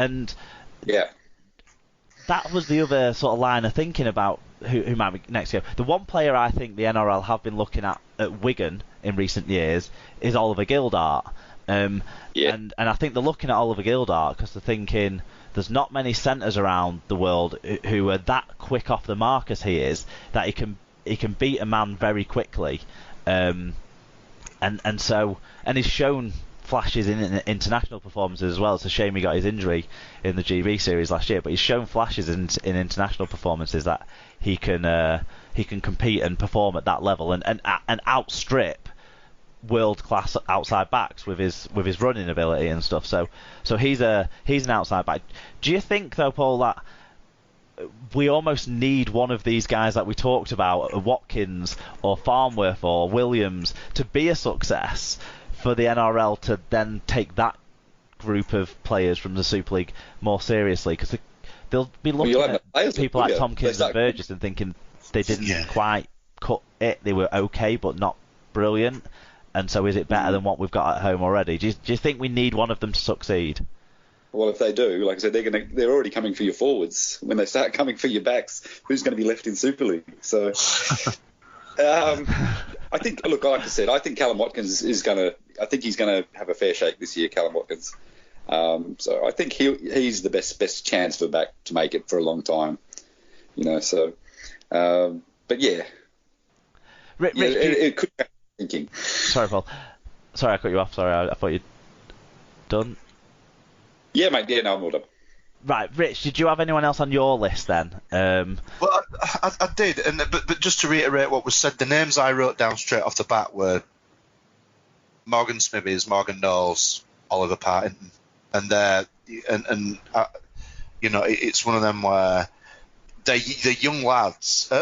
And yeah, that was the other sort of line of thinking about who might be next year. The one player I think the NRL have been looking at Wigan in recent years is Oliver Gildart. And I think they're looking at Oliver Gildart because they're thinking there's not many centres around the world who are that quick off the mark as he is, that he can beat a man very quickly. And he's shown flashes in international performances as well. It's a shame he got his injury in the GB series last year, but he's shown flashes in international performances that he can compete and perform at that level and outstrip world class outside backs with his running ability and stuff. So he's an outside back. Do you think though, Paul, that we almost need one of these guys that we talked about, Watkins or Farnworth or Williams, to be a success for the NRL to then take that group of players from the Super League more seriously? Because they'll be looking at people like Tompkins and Burgess and thinking they didn't quite cut it. They were okay, but not brilliant. And so is it better than what we've got at home already? Do you think we need one of them to succeed? Well, if they do, like I said, they're already coming for your forwards. When they start coming for your backs, who's going to be left in Super League? So, I think, look, like I said, I think Callum Watkins he's going to have a fair shake this year, Callum Watkins. So I think he's the best chance for back to make it for a long time. So, but yeah. Rich, it could be thinking. Sorry, Paul. Sorry, I cut you off. Sorry, I thought you'd done. Yeah, mate. Yeah, no, I'm all done. Right, Rich, did you have anyone else on your list then? Well, I did, but just to reiterate what was said, the names I wrote down straight off the bat were Morgan Smithies, Morgan Knowles, Oliver Partington, and it's one of them where they're young lads.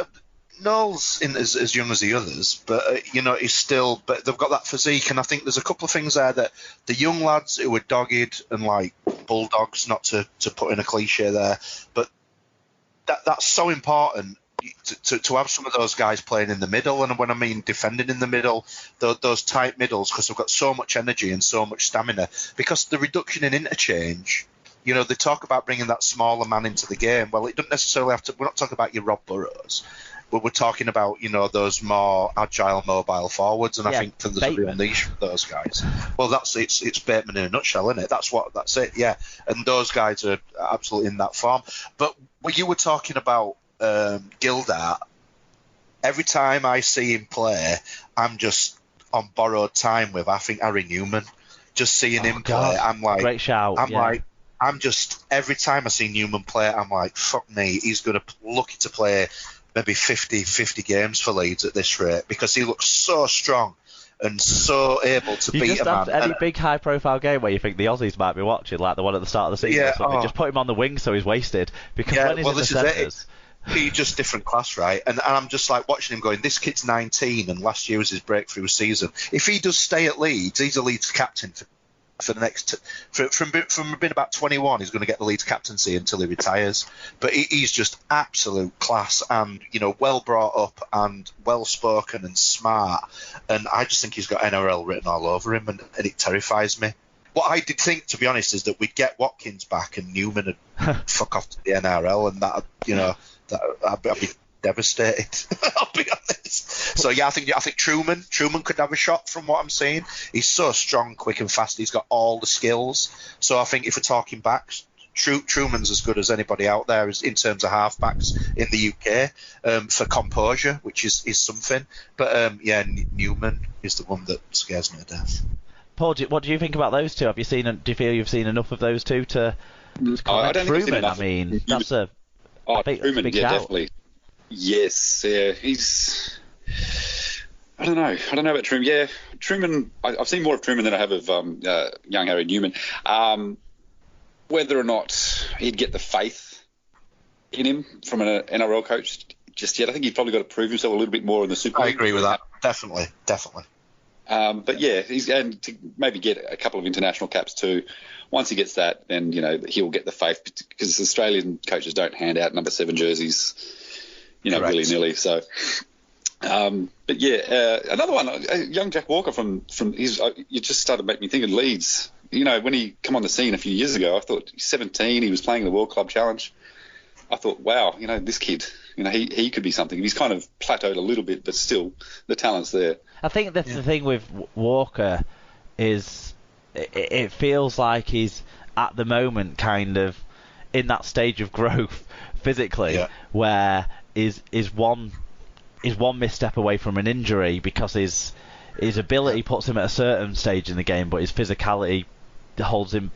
Knowles isn't as young as the others, but he's still. But they've got that physique, and I think there's a couple of things there that the young lads who are dogged and like bulldogs, not to put in a cliche there, but that's so important to have some of those guys playing in the middle, and when I mean defending in the middle, those tight middles, because they've got so much energy and so much stamina. Because the reduction in interchange. They talk about bringing that smaller man into the game. Well, it doesn't necessarily have to. We're not talking about your Rob Burrows. But we're talking about, those more agile, mobile forwards, and I think there's a real niche for those guys. Well, it's Bateman in a nutshell, isn't it? That's it, yeah. And those guys are absolutely in that form. But when you were talking about Gildart, every time I see him play, I'm just on borrowed time with, I think, Harry Newman. Just seeing him play, I'm like... Great shout, I'm just... Every time I see Newman play, I'm like, fuck me, he's going to lucky to play... maybe 50 games for Leeds at this rate, because he looks so strong and so able to beat a man. Any big high-profile game where you think the Aussies might be watching, like the one at the start of the season or something, just put him on the wing so he's wasted. Because when he's in the centres... He's just different class, right? And I'm just like watching him going, this kid's 19 and last year was his breakthrough season. If he does stay at Leeds, he's a Leeds captain for the next from being about 21, he's going to get the Leeds captaincy until he retires. But he's just absolute class, and well brought up and well spoken and smart, and I just think he's got NRL written all over him, and it terrifies me. What I did think, to be honest, is that we'd get Watkins back and Newman would fuck off to the NRL, and that I'd be devastated. I'll be honest. So yeah, I think Truman could have a shot from what I'm seeing. He's so strong, quick and fast. He's got all the skills. So I think if we're talking backs, Truman's as good as anybody out there in terms of halfbacks in the UK for composure, which is something. But Newman is the one that scares me to death. Paul, what do you think about those two? Do you feel you've seen enough of those two to I don't Truman? I mean, that's a big Truman, shout. Definitely. Yes, yeah, he's. I don't know about Truman. Yeah, Truman. I've seen more of Truman than I have of young Harry Newman. Whether or not he'd get the faith in him from an NRL coach just yet, I think he's probably got to prove himself a little bit more in the Super League. I agree with that. Definitely. But yeah, and to maybe get a couple of international caps too. Once he gets that, then he'll get the faith, because Australian coaches don't hand out number 7 jerseys, willy-nilly. So, but yeah, another one, young Jack Walker from you just started to make me think of Leeds. when he come on the scene a few years ago, I thought he's 17, he was playing the World Club Challenge. I thought, wow, this kid, he could be something. He's kind of plateaued a little bit, but still, the talent's there. I think the thing with Walker is it feels like he's at the moment kind of in that stage of growth physically, where is one misstep away from an injury because his ability puts him at a certain stage in the game, but his physicality holds him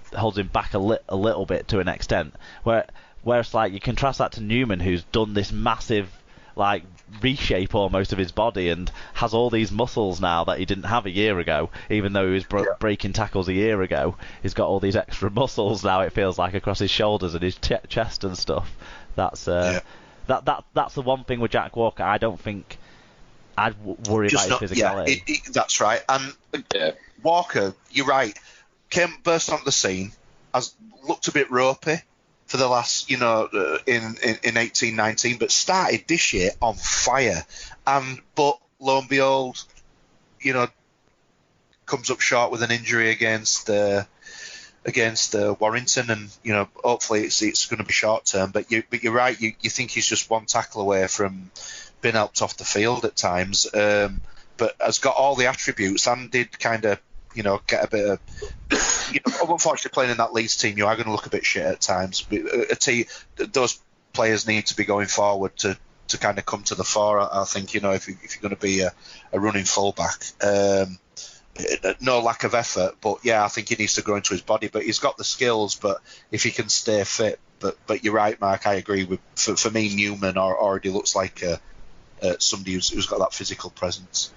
back a little bit to an extent. Whereas like you contrast that to Newman, who's done this massive like reshape almost of his body and has all these muscles now that he didn't have a year ago, even though he was breaking tackles a year ago. He's got all these extra muscles now, it feels like, across his shoulders and his chest and stuff. That's that's the one thing with Jack Walker. I don't think I'd worry about his physicality. Yeah, that's right. And Walker, you're right, burst onto the scene, has looked a bit ropey for the last, in 18-19, but started this year on fire. But lo and behold, comes up short with an injury against Warrington, and hopefully it's going to be short term. But you're right. You think he's just one tackle away from being helped off the field at times, but has got all the attributes and did kind of get a bit of. Unfortunately, playing in that Leeds team, you are going to look a bit shit at times. Those players need to be going forward to kind of come to the fore. I think if you're going to be a running fullback. No lack of effort, but I think he needs to grow into his body. But he's got the skills, but if he can stay fit. But you're right, Mark. I agree with. For me, Newman already looks like somebody who's got that physical presence.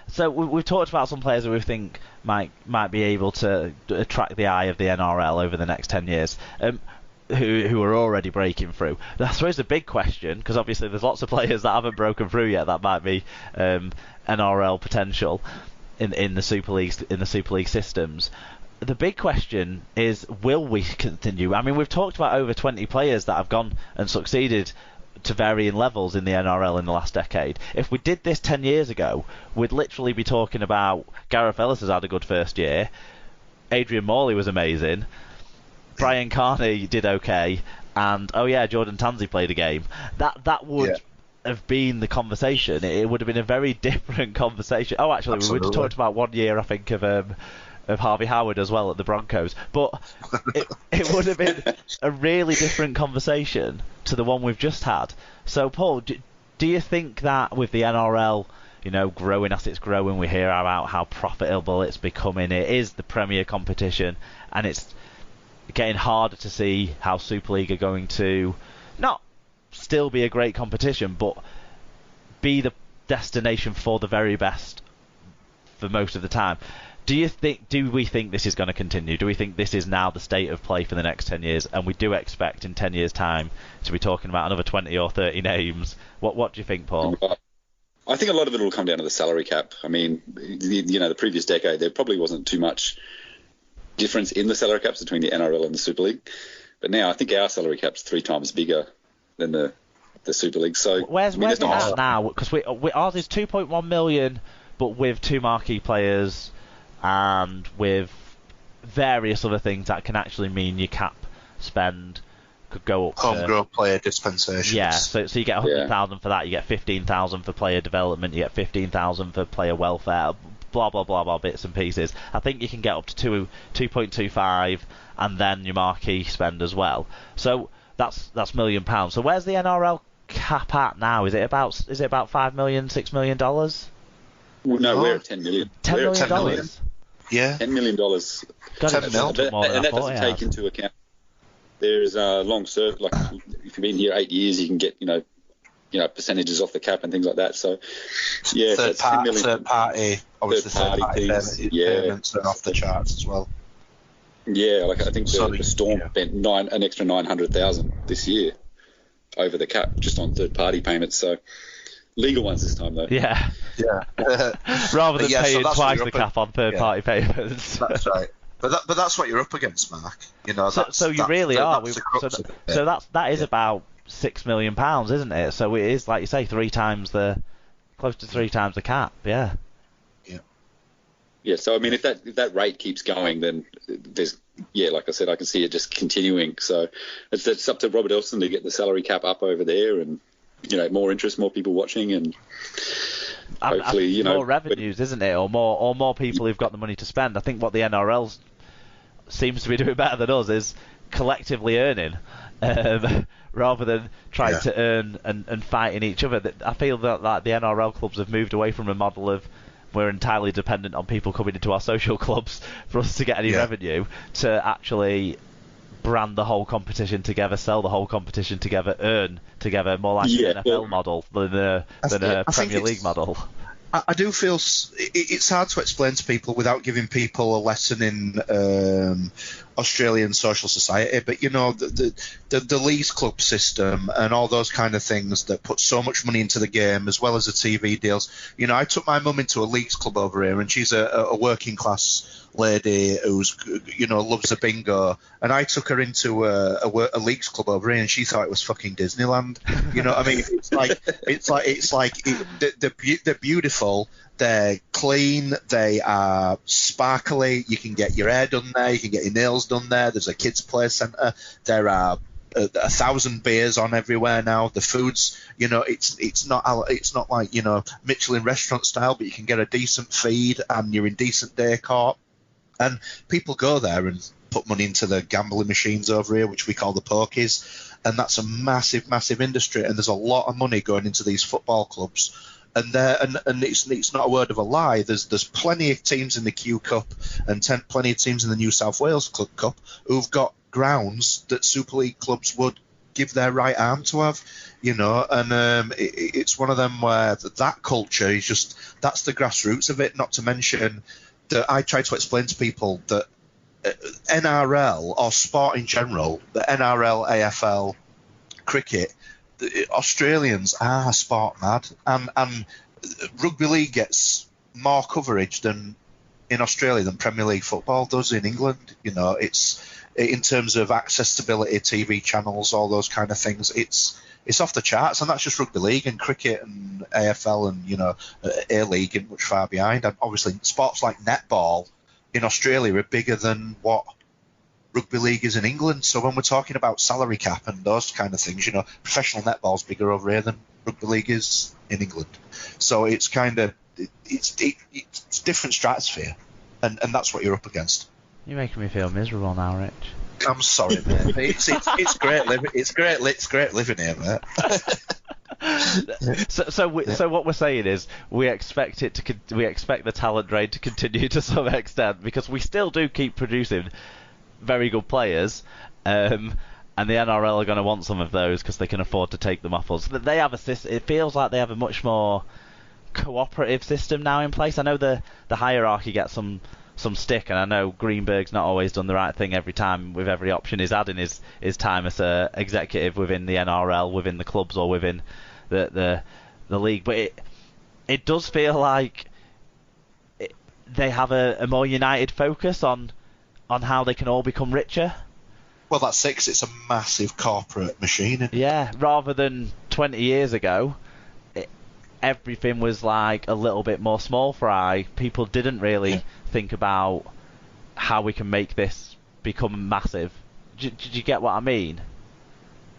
So we've talked about some players that we think might be able to attract the eye of the NRL over the next 10 years. Who are already breaking through. I suppose the big question, because obviously there's lots of players that haven't broken through yet that might be NRL potential in the Super League systems. The big question is, will we continue? I mean, we've talked about over 20 players that have gone and succeeded to varying levels in the NRL in the last decade. If we did this 10 years ago, we'd literally be talking about Gareth Ellis has had a good first year, Adrian Morley was amazing, Brian Carney did okay, and Jordan Tansey played a game. That would have been the conversation. It would have been a very different conversation. Oh, actually, we just talked about 1 year, I think, of Harvey Howard as well at the Broncos. But it would have been a really different conversation to the one we've just had. So, Paul, do you think that with the NRL, growing as it's growing, we hear about how profitable it's becoming. It is the premier competition, and it's getting harder to see how Super League are going to not still be a great competition, but be the destination for the very best for most of the time. Do we think this is going to continue? Do we think this is now the state of play for the next 10 years? And we do expect in 10 years' time to be talking about another 20 or 30 names. What do you think, Paul? I think a lot of it will come down to the salary cap. I mean, the previous decade, there probably wasn't too much difference in the salary caps between the NRL and the Super League. But now I think our salary cap's 3 times bigger than the Super League. So where's it at now? Because ours is 2.1 million, but with 2 marquee players and with various other things that can actually mean your cap spend could go up. Homegrown player dispensations. Yeah, so you get 100,000 for that, you get 15,000 for player development, you get 15,000 for player welfare, blah blah blah blah bits and pieces. I think you can get up to 2.25 and then your marquee spend as well. So that's £1 million. So where's the NRL cap at now? Is it about $5 million, $6 million? Well, no, we're at $10 million. $10 million. Yeah. $10 million. And that doesn't take into account. There's a long serve. Like if you've been here 8 years, you can get percentages off the cap and things like that. So third party payments are off the charts as well. Yeah, like I think the Storm spent an extra 900,000 this year over the cap just on third party payments. So legal ones this time though. Yeah. Rather than paying twice the cap on third party payments. That's right. But that's what you're up against, Mark. So you really are. So that is about £6 million, isn't it? So it is, like you say, close to 3 times the cap. Yeah. Yeah, so I mean, if that rate keeps going, then there's like I said, I can see it just continuing. So it's up to Robert Elson to get the salary cap up over there, and more interest, more people watching, and hopefully more revenues, isn't it, or more people who've got the money to spend. I think what the NRL seems to be doing better than us is collectively earning. Rather than trying to earn and fighting each other. I feel that the NRL clubs have moved away from a model of we're entirely dependent on people coming into our social clubs for us to get any revenue, to actually brand the whole competition together, sell the whole competition together, earn together, more like an NFL model than a Premier League model. I do feel it's hard to explain to people without giving people a lesson in Australian social society. But the leagues club system and all those kind of things that put so much money into the game, as well as the TV deals. I took my mum into a leagues club over here, and she's a working class lady who's loves the bingo, and I took her into a leagues club over here, and she thought it was fucking Disneyland. I mean, they're beautiful, they're clean, they are sparkly. You can get your hair done there, you can get your nails done there. There's a kids play centre. There are 1,000 beers on everywhere now. The food's, it's not like Michelin restaurant style, but you can get a decent feed and you're in decent decor. And people go there and put money into the gambling machines over here, which we call the pokies, and that's a massive, massive industry. And there's a lot of money going into these football clubs, and it's not a word of a lie. There's plenty of teams in the Q Cup and plenty of teams in the New South Wales Club Cup who've got grounds that Super League clubs would give their right arm to have, and it's one of them where that culture is just, that's the grassroots of it. Not to mention that I try to explain to people that NRL or sport in general, the NRL, AFL, cricket, the Australians are sport mad, and rugby league gets more coverage than in Australia than Premier League football does in England. It's in terms of accessibility, TV channels, all those kind of things. It's off the charts, and that's just rugby league, and cricket and AFL and A-League ain't much far behind. And obviously, sports like netball in Australia are bigger than what rugby league is in England. So when we're talking about salary cap and those kind of things, professional netball's bigger over here than rugby league is in England. So it's kind of it's different stratosphere, and that's what you're up against. You're making me feel miserable now, Rich. I'm sorry, mate. It's great living. It's great living here, mate. So what we're saying is we expect the talent drain to continue to some extent, because we still do keep producing very good players, and the NRL are going to want some of those because they can afford to take them off us. They have it feels like they have a much more cooperative system now in place. I know the hierarchy gets some stick, and I know Greenberg's not always done the right thing every time with every option he's had in his time as a executive within the NRL, within the clubs, or within the league. But it does feel like they have a more united focus on how they can all become richer. Well, that's it, 'cause it's a massive corporate machine, isn't it? Yeah, rather than 20 years ago, everything was like a little bit more small fry. People didn't really think about how we can make this become massive. Did you get what I mean?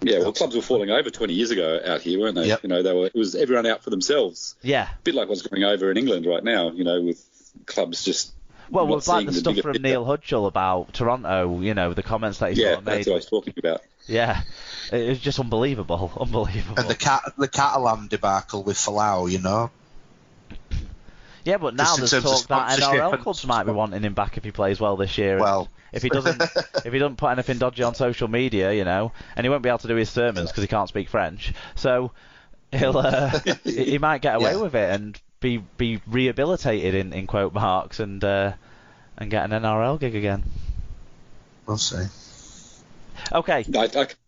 Yeah, well, clubs were falling over 20 years ago out here, weren't they? Yep. It was everyone out for themselves. Yeah. A bit like what's going over in England right now, with clubs just... Well, it's like the stuff from Neil Hudgell about Toronto, the comments that he sort of made. Yeah, that's what I was talking about. Yeah, it was just unbelievable. And the Catalan debacle with Falau, Yeah, but now there's talk that NRL clubs might be wanting him back if he plays well this year. Well, if he doesn't put anything dodgy on social media, and he won't be able to do his sermons because he can't speak French, so he might get away with it and be rehabilitated in quote marks and get an NRL gig again. We'll see. Okay,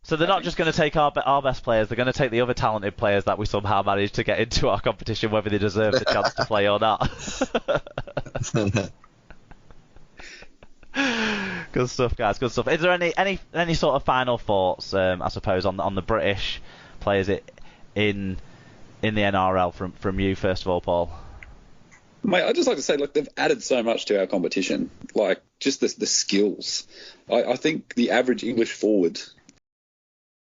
so they're not just going to take our best players, they're going to take the other talented players that we somehow managed to get into our competition, whether they deserve the chance to play or not. Good stuff, guys, good stuff. Is there any sort of final thoughts, I suppose, on the British players in the NRL from you, first of all, Paul? Mate, I'd just like to say, like, they've added so much to our competition. Like, just the skills. I think the average English forward